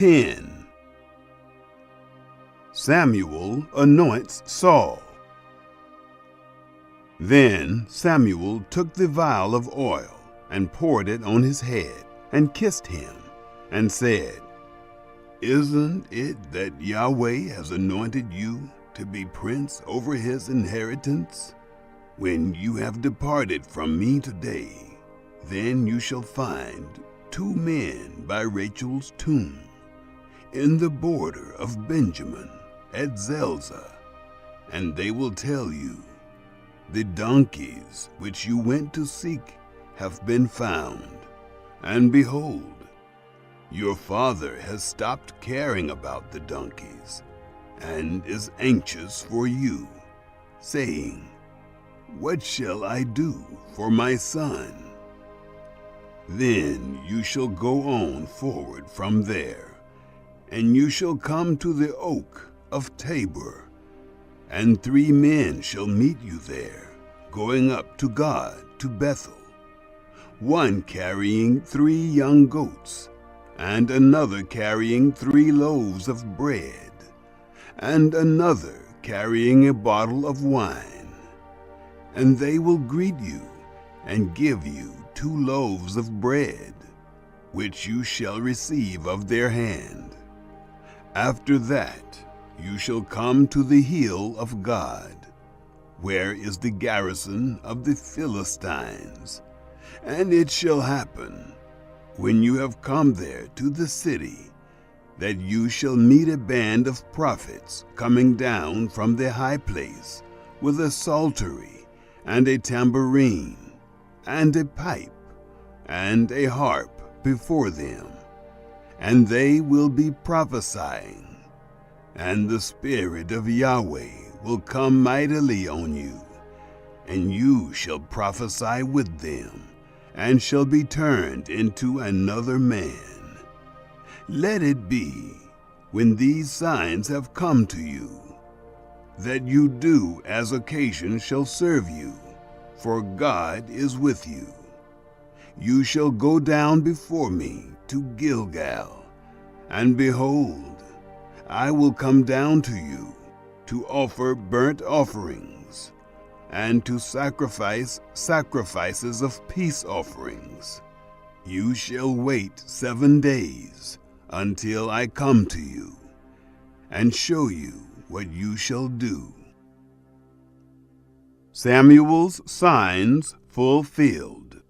10. Samuel anoints Saul. Then Samuel took the vial of oil and poured it on his head and kissed him and said, "Isn't it that Yahweh has anointed you to be prince over his inheritance? When you have departed from me today, then you shall find 2 men by Rachel's tomb in the border of Benjamin at Zelzah, and they will tell you, the donkeys which you went to seek have been found, and behold, your father has stopped caring about the donkeys and is anxious for you, saying, 'What shall I do for my son?' Then you shall go on forward from there, and you shall come to the oak of Tabor, and 3 men shall meet you there, going up to God to Bethel, one carrying 3 young goats, and another carrying 3 loaves of bread, and another carrying a bottle of wine. And they will greet you and give you 2 loaves of bread, which you shall receive of their hand. After that, you shall come to the hill of God, where is the garrison of the Philistines. And it shall happen, when you have come there to the city, that you shall meet a band of prophets coming down from the high place with a psaltery and a tambourine and a pipe and a harp before them, and they will be prophesying. And the Spirit of Yahweh will come mightily on you, and you shall prophesy with them, and shall be turned into another man. Let it be, when these signs have come to you, that you do as occasion shall serve you, for God is with you. You shall go down before me to Gilgal, and behold, I will come down to you to offer burnt offerings, and to sacrifice sacrifices of peace offerings. You shall wait 7 days until I come to you, and show you what you shall do." Samuel's signs fulfilled.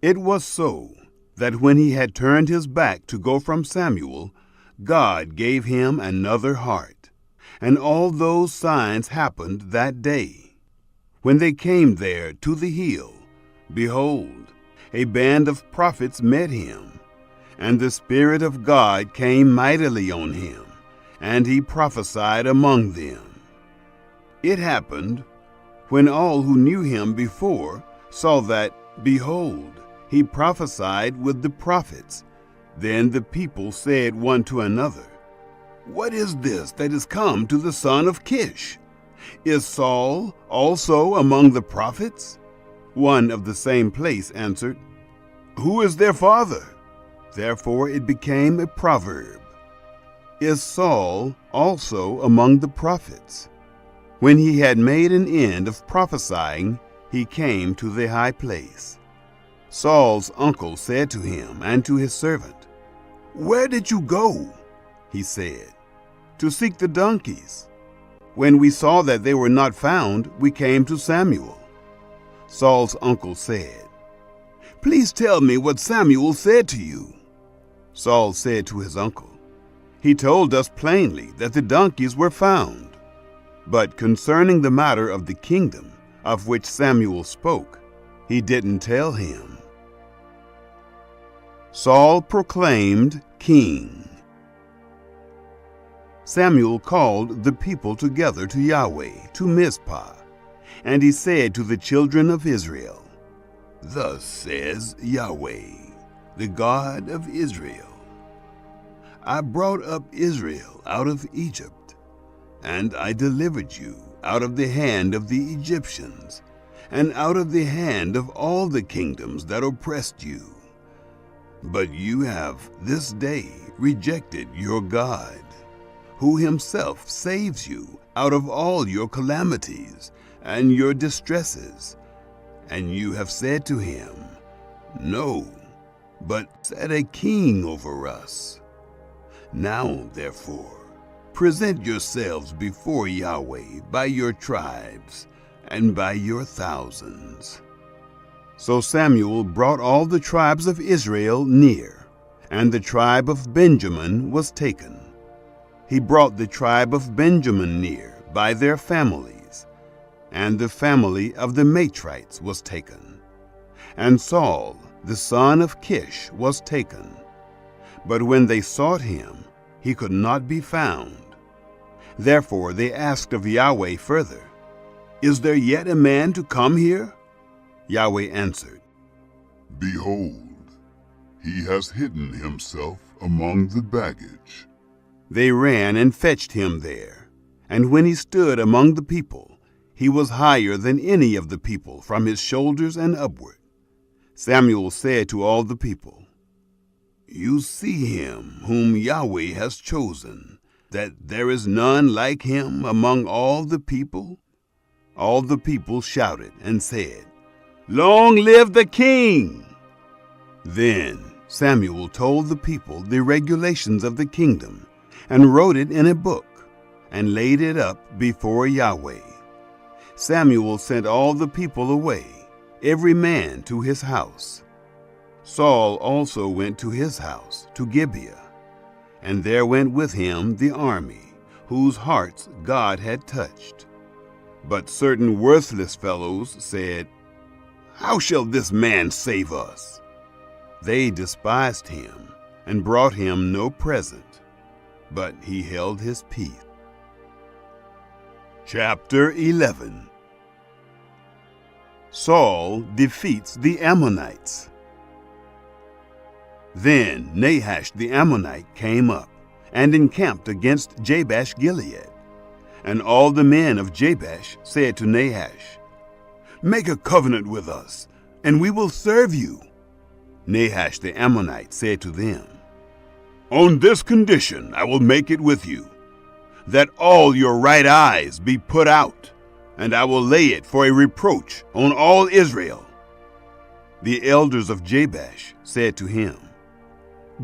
It was so that when he had turned his back to go from Samuel, God gave him another heart, and all those signs happened that day. When they came there to the hill, behold, a band of prophets met him, and the Spirit of God came mightily on him, and he prophesied among them. It happened, when all who knew him before saw that, behold, he prophesied with the prophets, then the people said one to another, "What is this that is come to the son of Kish? Is Saul also among the prophets?" One of the same place answered, "Who is their father?" Therefore it became a proverb, "Is Saul also among the prophets?" When he had made an end of prophesying, he came to the high place. Saul's uncle said to him and to his servant, "Where did you go?" He said, "To seek the donkeys. When we saw that they were not found, we came to Samuel." Saul's uncle said, "Please tell me what Samuel said to you." Saul said to his uncle, "He told us plainly that the donkeys were found. But concerning the matter of the kingdom of which Samuel spoke, he didn't tell him." Saul proclaimed king. Samuel called the people together to Yahweh, to Mizpah, and he said to the children of Israel, "Thus says Yahweh, the God of Israel, I brought up Israel out of Egypt, and I delivered you out of the hand of the Egyptians, and out of the hand of all the kingdoms that oppressed you. But you have this day rejected your God, who himself saves you out of all your calamities and your distresses. And you have said to him, No, but set a king over us. Now, therefore, present yourselves before Yahweh by your tribes and by your thousands. So Samuel brought all the tribes of Israel near, and the tribe of Benjamin was taken. He brought the tribe of Benjamin near by their families, and the family of the Matrites was taken. And Saul, the son of Kish, was taken. But when they sought him, he could not be found. Therefore they asked of Yahweh further, Is there yet a man to come here? Yahweh answered, Behold, he has hidden himself among the baggage. They ran and fetched him there, and when he stood among the people, he was higher than any of the people from his shoulders and upward. Samuel said to all the people, You see him whom Yahweh has chosen, that there is none like him among all the people? All the people shouted and said, Long live the king! Then Samuel told the people the regulations of the kingdom, and wrote it in a book, and laid it up before Yahweh. Samuel sent all the people away, every man to his house. Saul also went to his house, to Gibeah, and there went with him the army, whose hearts God had touched. But certain worthless fellows said, How shall this man save us? They despised him, and brought him no present, but he held his peace. Chapter 11. Saul defeats the Ammonites. Then Nahash the Ammonite came up, and encamped against Jabesh-Gilead. And all the men of Jabesh said to Nahash, Make a covenant with us, and we will serve you. Nahash the Ammonite said to them, On this condition I will make it with you, that all your right eyes be put out, and I will lay it for a reproach on all Israel. The elders of Jabesh said to him,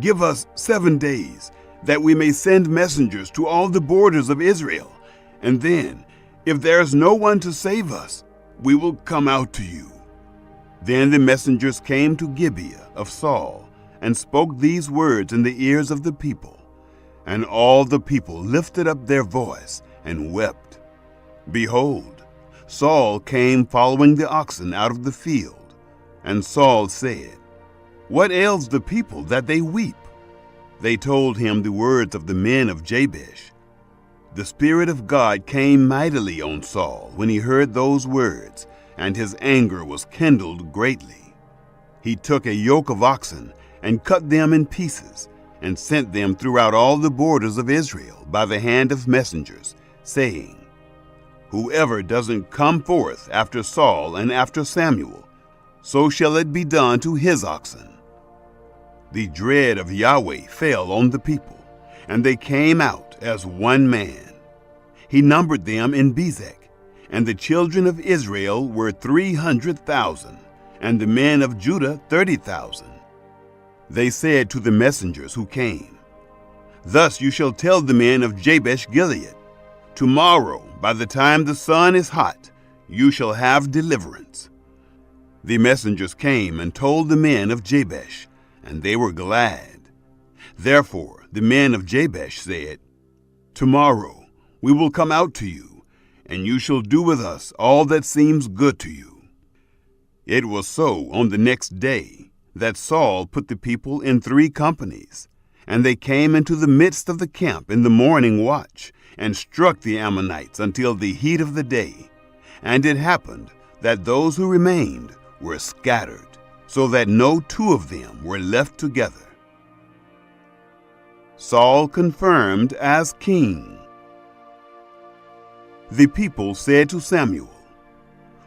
Give us 7 days, that we may send messengers to all the borders of Israel, and then, if there is no one to save us, we will come out to you. Then the messengers came to Gibeah of Saul, and spoke these words in the ears of the people. And all the people lifted up their voice and wept. Behold, Saul came following the oxen out of the field. And Saul said, What ails the people that they weep? They told him the words of the men of Jabesh. The Spirit of God came mightily on Saul when he heard those words, and his anger was kindled greatly. He took a yoke of oxen and cut them in pieces, and sent them throughout all the borders of Israel by the hand of messengers, saying, Whoever doesn't come forth after Saul and after Samuel, so shall it be done to his oxen. The dread of Yahweh fell on the people, and they came out as one man. He numbered them in Bezek, and the children of Israel were 300,000, and the men of Judah 30,000. They said to the messengers who came, Thus you shall tell the men of Jabesh-Gilead, Tomorrow, by the time the sun is hot, you shall have deliverance. The messengers came and told the men of Jabesh, and they were glad. Therefore the men of Jabesh said, Tomorrow we will come out to you, and you shall do with us all that seems good to you. It was so on the next day that Saul put the people in 3 companies, and they came into the midst of the camp in the morning watch, and struck the Ammonites until the heat of the day. And it happened that those who remained were scattered, so that no 2 of them were left together. Saul confirmed as king. The people said to Samuel,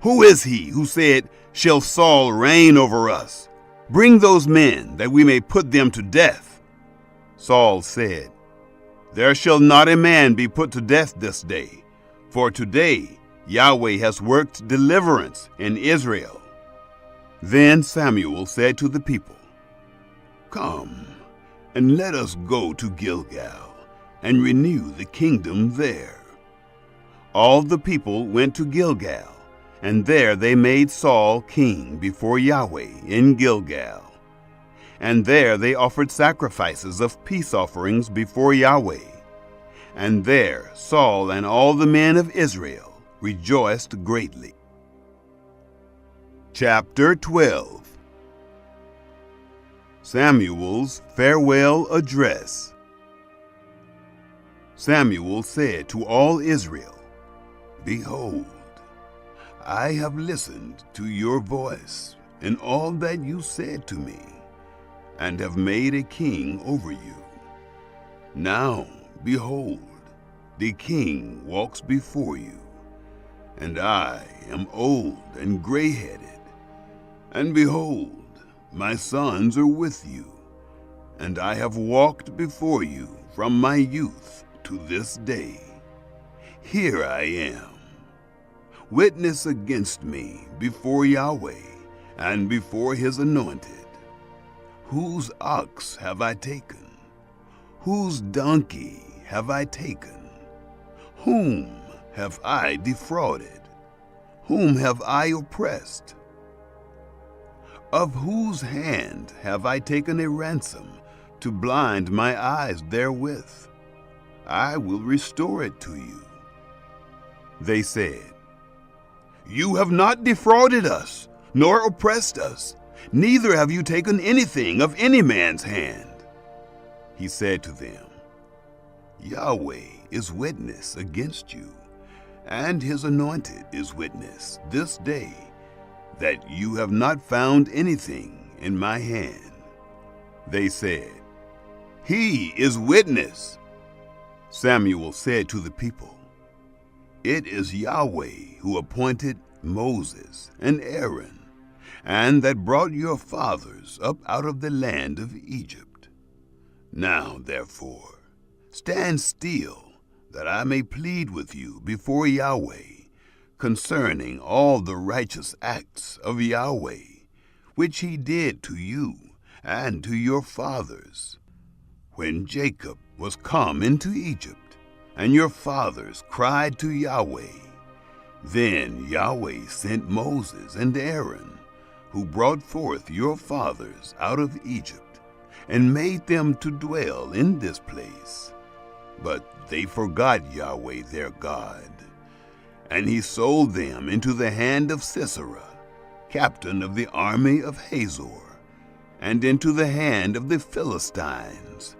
Who is he who said, Shall Saul reign over us? Bring those men, that we may put them to death." Saul said, "There shall not a man be put to death this day, for today Yahweh has worked deliverance in Israel." Then Samuel said to the people, "Come, and let us go to Gilgal, and renew the kingdom there." All the people went to Gilgal, and there they made Saul king before Yahweh in Gilgal. And there they offered sacrifices of peace offerings before Yahweh. And there Saul and all the men of Israel rejoiced greatly. Chapter 12. Samuel's farewell address. Samuel said to all Israel, "Behold, I have listened to your voice and all that you said to me, and have made a king over you. Now, behold, the king walks before you, and I am old and gray-headed. And behold, my sons are with you, and I have walked before you from my youth to this day. Here I am. Witness against me before Yahweh and before his anointed. Whose ox have I taken? Whose donkey have I taken? Whom have I defrauded? Whom have I oppressed? Of whose hand have I taken a ransom to blind my eyes therewith? I will restore it to you." They said, "You have not defrauded us, nor oppressed us, neither have you taken anything of any man's hand." He said to them, "Yahweh is witness against you, and his anointed is witness this day, that you have not found anything in my hand." They said, "He is witness." Samuel said to the people, "It is Yahweh who appointed Moses and Aaron, and that brought your fathers up out of the land of Egypt. Now, therefore, stand still, that I may plead with you before Yahweh concerning all the righteous acts of Yahweh, which he did to you and to your fathers, when Jacob was come into Egypt, and your fathers cried to Yahweh. Then Yahweh sent Moses and Aaron, who brought forth your fathers out of Egypt, and made them to dwell in this place. But they forgot Yahweh their God, and he sold them into the hand of Sisera, captain of the army of Hazor, and into the hand of the Philistines,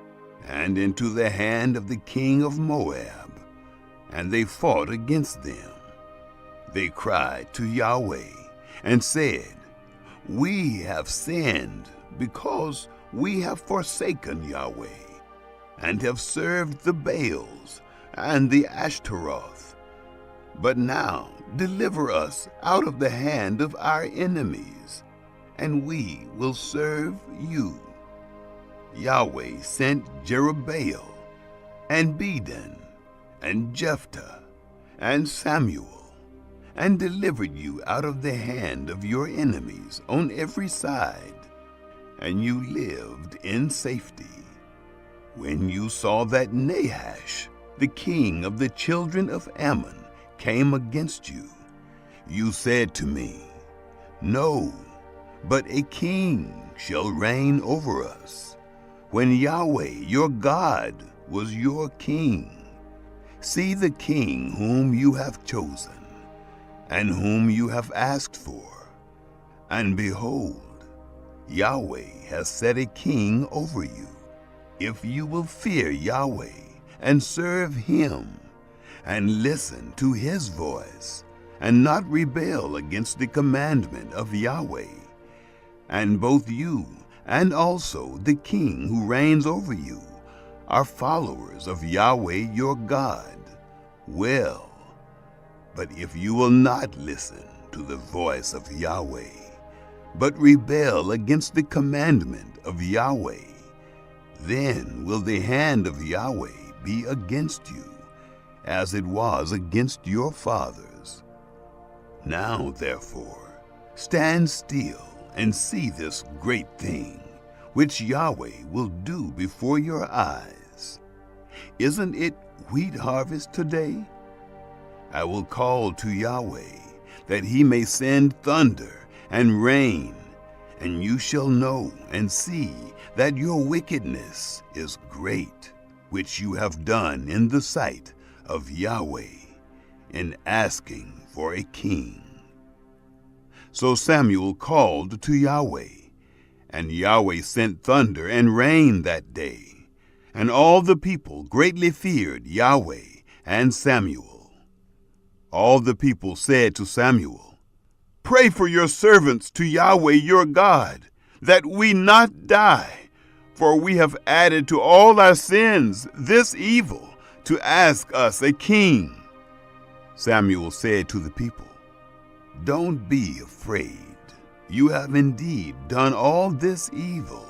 and into the hand of the king of Moab, and they fought against them. They cried to Yahweh, and said, We have sinned, because we have forsaken Yahweh, and have served the Baals and the Ashtaroth. But now deliver us out of the hand of our enemies, and we will serve you. Yahweh sent Jerubbaal, and Bedan, and Jephthah, and Samuel, and delivered you out of the hand of your enemies on every side, and you lived in safety. When you saw that Nahash, the king of the children of Ammon, came against you, you said to me, No, but a king shall reign over us, when Yahweh your God was your king. See the king whom you have chosen, and whom you have asked for. And behold, Yahweh has set a king over you. If you will fear Yahweh and serve him, and listen to his voice, and not rebel against the commandment of Yahweh, and both you and also the king who reigns over you are followers of Yahweh your God, well, but if you will not listen to the voice of Yahweh, but rebel against the commandment of Yahweh, then will the hand of Yahweh be against you, as it was against your fathers. Now, therefore, stand still and see this great thing, which Yahweh will do before your eyes. Isn't it wheat harvest today? I will call to Yahweh, that he may send thunder and rain, and you shall know and see that your wickedness is great, which you have done in the sight of Yahweh, in asking for a king. So Samuel called to Yahweh, and Yahweh sent thunder and rain that day, and all the people greatly feared Yahweh and Samuel. All the people said to Samuel, "Pray for your servants to Yahweh your God, that we not die, for we have added to all our sins this evil, to ask us a king." Samuel said to the people, "Don't be afraid. You have indeed done all this evil.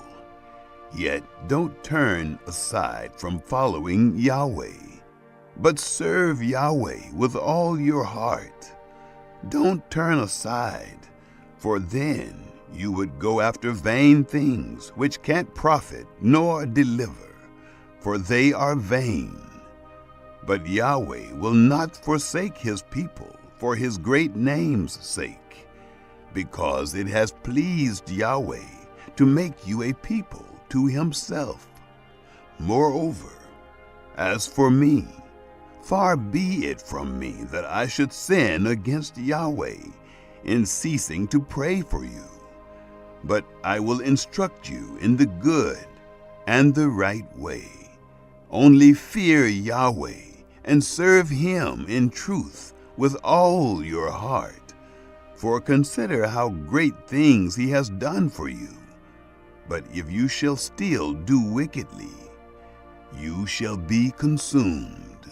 Yet don't turn aside from following Yahweh, but serve Yahweh with all your heart. Don't turn aside, for then you would go after vain things which can't profit nor deliver, for they are vain. But Yahweh will not forsake his people for his great name's sake, because it has pleased Yahweh to make you a people to himself. Moreover, as for me, far be it from me that I should sin against Yahweh in ceasing to pray for you, but I will instruct you in the good and the right way. Only fear Yahweh and serve him in truth with all your heart. For consider how great things he has done for you. But if you shall still do wickedly, you shall be consumed,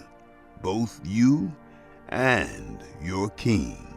both you and your king.